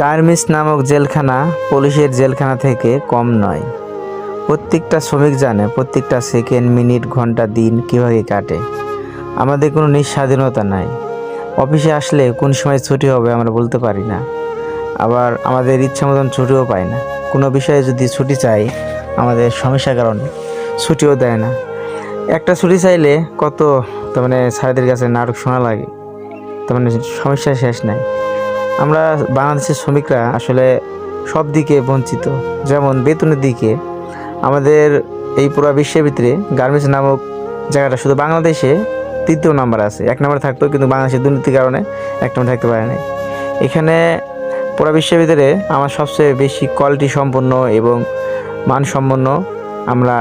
Garments নামক জেলখানা পুলিশের জেলখানা থেকে কম নয়। প্রত্যেকটা শ্রমিক জানে প্রত্যেকটা সেকেন্ড, মিনিট, ঘন্টা, দিন কীভাবে কাটে। আমাদের কোনো নিঃস্বাধীনতা নাই। অফিসে আসলে কোন সময় ছুটি হবে আমরা বলতে পারি না, আবার আমাদের ইচ্ছা মতন ছুটিও পাই না। কোনো বিষয়ে যদি ছুটি চাই আমাদের সমস্যার কারণে ছুটিও দেয় না। একটা ছুটি চাইলে কত স্যারদের কাছে নাটক শোনা লাগে, সমস্যা শেষ নাই। আমরা বাংলাদেশের শ্রমিকরা আসলে সব দিকে বঞ্চিত। যেমন বেতনের দিকে আমাদের এই পুরো বিশ্বের ভিতরে গার্মেন্টস নামক জায়গাটা শুধু বাংলাদেশে 3য় নাম্বার আছে। 1 নম্বরে থাকতো, কিন্তু বাংলাদেশের দুর্নীতির কারণে 1 নম্বরে থাকতে পারে নাই। এখানে পুরো বিশ্বের ভিতরে আমার সবচেয়ে বেশি কোয়ালিটি সম্পন্ন এবং মানসম্পন্ন আমরা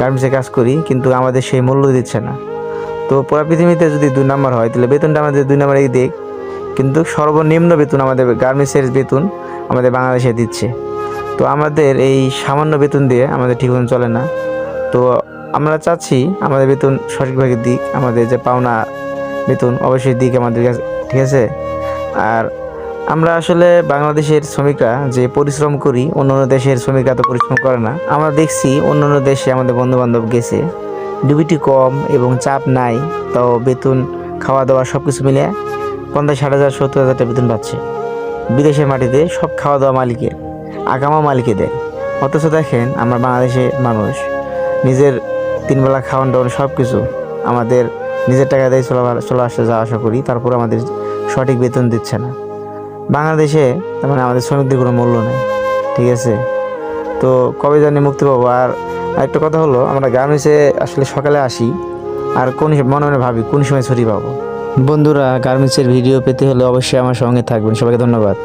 গার্মেন্টসে কাজ করি, কিন্তু আমাদের সেই মূল্য দিচ্ছে না। তো পুরো পৃথিবীতে যদি 2 নম্বর হয় তাহলে বেতনটা আমাদের 2 নম্বরেই দিক, কিন্তু সর্বনিম্ন বেতন আমাদের গার্মেন্টসের বেতন আমাদের বাংলাদেশে দিচ্ছে। তো আমাদের এই সামান্য বেতন দিয়ে আমাদের ঠিক মতন চলে না। তো আমরা চাচ্ছি আমাদের বেতন সঠিকভাবে দিক, আমাদের যে পাওনা বেতন অবশ্যই দিক আমাদের কাছে, ঠিক আছে। আর আমরা আসলে বাংলাদেশের শ্রমিকরা যে পরিশ্রম করি, অন্য দেশের শ্রমিকরা তো পরিশ্রম করে না। আমরা দেখছি অন্য দেশে আমাদের বন্ধুবান্ধব গেছে, ডিউটি কম এবং চাপ নাই, তাও বেতন, খাওয়া দাওয়া সব কিছু মিলে 50,000, 60,000, 70,000 টাকা বেতন পাচ্ছে। বিদেশের মাটিতে সব খাওয়া দাওয়া মালিকের, আগামা মালিকে দেয়। অথচ দেখেন আমরা বাংলাদেশে মানুষ নিজের 3 বেলা খাওয়ান দাওয়ান সব কিছু আমাদের নিজের টাকা দিয়ে চলে আসতে যাওয়া আসা করি, তারপর আমাদের সঠিক বেতন দিচ্ছে না। বাংলাদেশে আমাদের শ্রমিকদের কোনো মূল্য নেই, ঠিক আছে। তো কবে জানি মুক্তি পাবো। আর একটা কথা হলো, আমরা গার্মেন্টসে আসলে সকালে আসি আর মনে মনে ভাবি কোন সময় ছুটি পাবো। বন্ধুরা, গার্মেন্টসের ভিডিও পেতে হলে অবশ্যই আমার সঙ্গে থাকবেন। সবাইকে ধন্যবাদ।